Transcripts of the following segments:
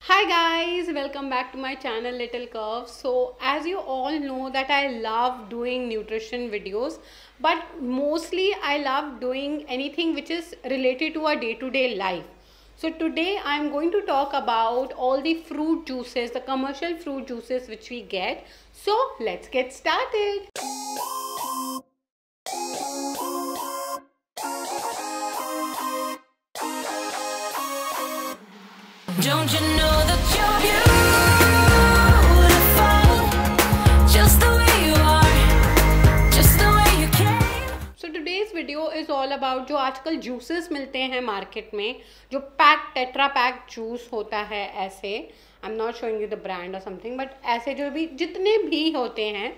Hi guys, welcome back to my channel Little Curve. So as you all know that I love doing nutrition videos, but mostly I love doing anything which is related to our day-to-day life. So today I'm going to talk about all the fruit juices, the commercial fruit juices which we get. So let's get started. Don't you know that you're beautiful, just the way you are, just the way you came. So today's video is all about जो आजकल juices मिलते हैं market में, जो pack tetra pack juice होता है ऐसे, I'm not showing you the brand or something, but ऐसे जो भी जितने भी होते हैं,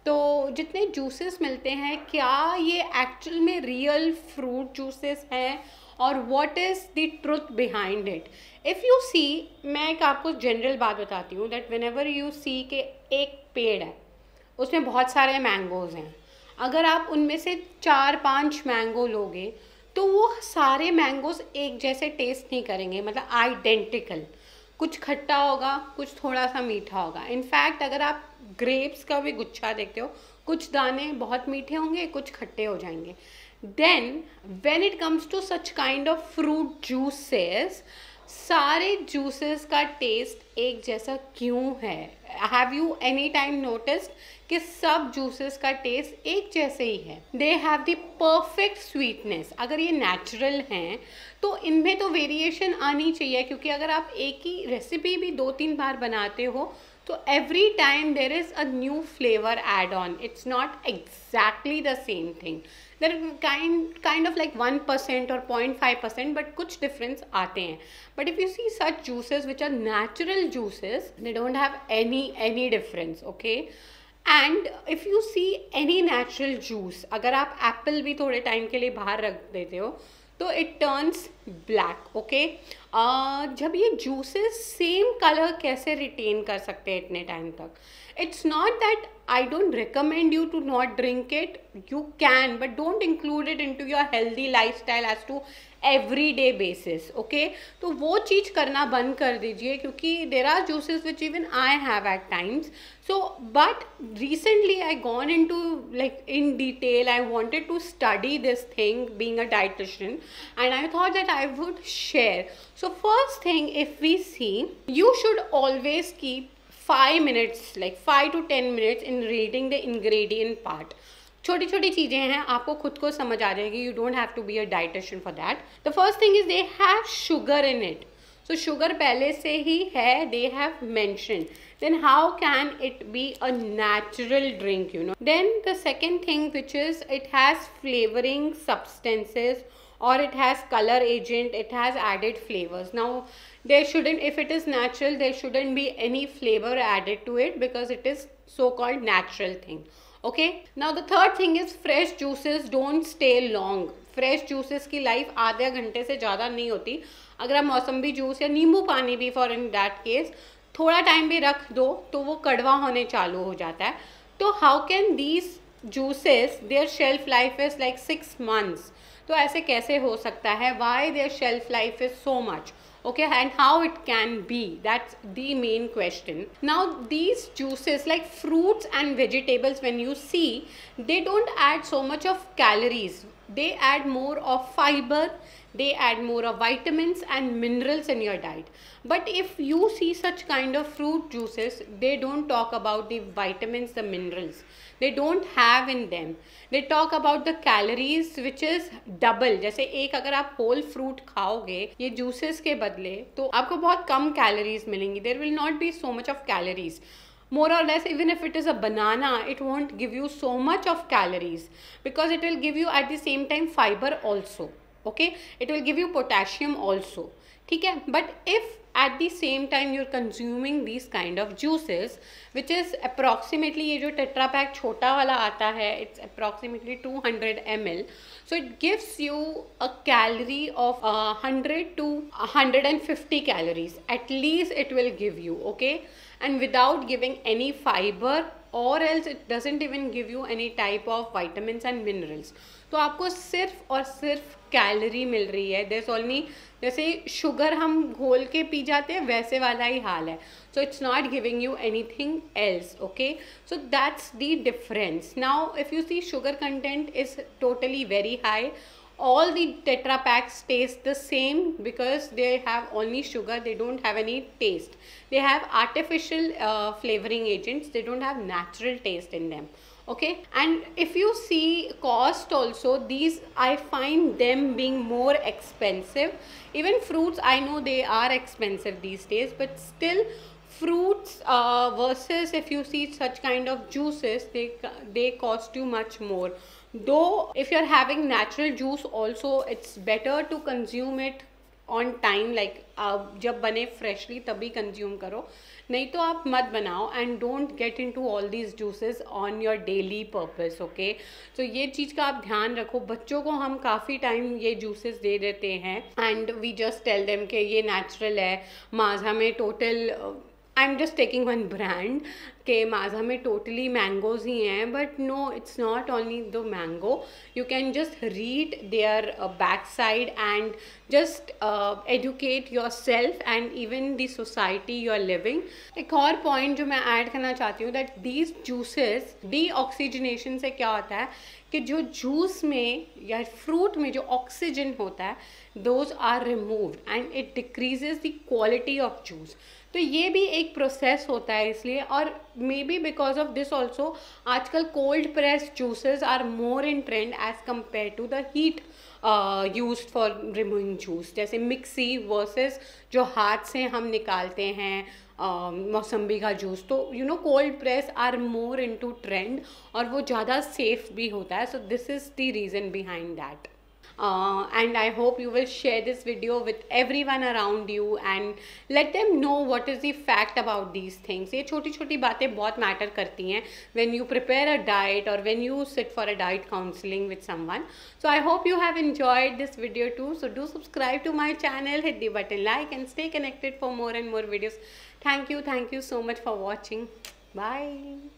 तो जितने juices मिलते हैं, क्या ये actual में real fruit juices हैं और what is the truth behind it? If you see, मैं एक आपको जनरल बात बताती हूँ that whenever you see कि एक पेड़ है उसमें बहुत सारे मैंगोज हैं, अगर आप उनमें से 4-5 मैंगो लोगे तो वो सारे मैंगोज एक जैसे टेस्ट नहीं करेंगे, मतलब आइडेंटिकल, कुछ खट्टा होगा, कुछ थोड़ा सा मीठा होगा. इनफैक्ट अगर आप ग्रेप्स का भी गुच्छा देखते हो, कुछ दाने बहुत मीठे होंगे, कुछ खट्टे हो जाएंगे. Then when it comes to such kind of fruit juices, सारे juices का टेस्ट एक जैसा क्यों है? Have you any time noticed कि सब juices का टेस्ट एक जैसे ही है? They have the perfect sweetness. अगर ये natural हैं तो इनमें तो वेरिएशन आनी चाहिए, क्योंकि अगर आप एक ही रेसिपी भी 2-3 बार बनाते हो तो every time there is a new flavor add on. It's not exactly the same thing. There kind of like 1% or 0.5%, but कुछ difference आते हैं. But if you see such juices which are natural juices, they don't have any difference, okay? And if you see any natural juice, अगर आप apple भी थोड़े time के लिए बाहर रख देते हो तो it turns black, okay? जब ये juices same color कैसे retain कर सकते हैं इतने time तक? It's not that I don't recommend you to not drink it. You can, but don't include it into your healthy lifestyle as to everyday basis, okay? तो वो चीज़ करना बंद कर दीजिए, क्योंकि there are juices which even I have at times. So, but recently I gone into like in detail. I wanted to study this thing, being a dietitian, and I thought that I would share. So first thing, if we see, you should always keep 5 minutes, like 5 to 10 minutes in reading the ingredient part. छोटी छोटी चीज़ें हैं, आपको खुद को समझ आ जाएगी. You don't have to be a dietitian for that. The first thing is they have sugar in it. So sugar पहले से ही है, they have mentioned. Then how can it be a natural drink, you know? Then the second thing, which is it has flavoring substances or it has color agent, it has added flavors. Now there shouldn't, if it is natural, there shouldn't be any flavor added to it because it is so called natural thing. Okay, now the third thing is fresh juices don't stay long. Fresh juices की life आधे घंटे से ज़्यादा नहीं होती. अगर आप मौसम्बी juice या नींबू पानी भी फॉर इन दैट केस थोड़ा टाइम भी रख दो तो वो कड़वा होने चालू हो जाता है. तो how can these juices, their shelf life is like 6 months. तो ऐसे कैसे हो सकता है? Why their shelf life is so much? Okay, and how it can be, that's the main question. Now these juices like fruits and vegetables, when you see, they don't add so much of calories. They add more of fiber, they add more of vitamins and minerals in your diet. But if you see such kind of fruit juices, they don't talk about the vitamins, the minerals. They don't have in them. They talk about the calories which is double. जैसे एक अगर आप whole fruit खाओगे ये juices के बदले तो आपको बहुत कम calories मिलेंगी. There will not be so much of calories. More or less, even if it is a banana, it won't give you so much of calories because it will give you at the same time fiber also. Okay, it will give you potassium also. ठीक है, but if at the same time you're consuming these kind of juices, which is approximately, ये जो tetra pack छोटा वाला आता है, it's approximately 200 ml. So it gives you a calorie of 100 to 150 calories at least it will give you, okay, and without giving any fiber और else it doesn't even give you any type of vitamins and minerals. तो आपको सिर्फ और सिर्फ calorie मिल रही है। There is only, जैसे sugar हम घोल के पी जाते हैं वैसे वाला ही हाल है। So it's not giving you anything else, okay. So that's the difference. Now if you see, sugar content is totally very high. All the Tetra Paks taste the same because they have only sugar, they don't have any taste. They have artificial flavoring agents, they don't have natural taste in them, okay. And if you see cost also, these I find them being more expensive. Even fruits, I know they are expensive these days, but still fruits versus if you see such kind of juices, they cost you much more. Though if you're having natural juice also, it's better to consume it on time, like जब बने freshly तभी consume करो, नहीं तो आप मत बनाओ। And don't get into all these juices on your daily purpose, okay. तो ये चीज़ का आप ध्यान रखो। बच्चों को हम काफ़ी टाइम ये जूसेस दे देते हैं and we just tell them कि ये नेचुरल है। माज़ा में total, I am just taking one brand, के माज़ा में टोटली मैंगोज ही हैं, but no, it's not only the mango. You can just read their back side and just educate yourself and even the society you are living. एक और point जो मैं add करना चाहती हूँ, दैट दीज जूसेस, डीऑक्सीजनेशन से क्या होता है कि जो जूस में या फ्रूट में जो ऑक्सीजन होता है, those are removed and it decreases the quality of juice. तो ये भी एक प्रोसेस होता है इसलिए, और maybe because of this also आजकल cold press juices are more in trend as compare to the heat used for removing juice. जैसे मिक्सी वर्सेस जो हाथ से हम निकालते हैं मौसम्बी का जूस, तो you know cold press are more into trend और वो ज़्यादा सेफ भी होता है। So this is the reason behind that. And I hope you will share this video with everyone around you and let them know what is the fact about these things. ये छोटी छोटी बातें बहुत matter करती हैं when you prepare a diet or when you sit for a diet counseling with someone. So I hope you have enjoyed this video too. So do subscribe to my channel, hit the button like and stay connected for more and more videos. Thank you so much for watching. Bye.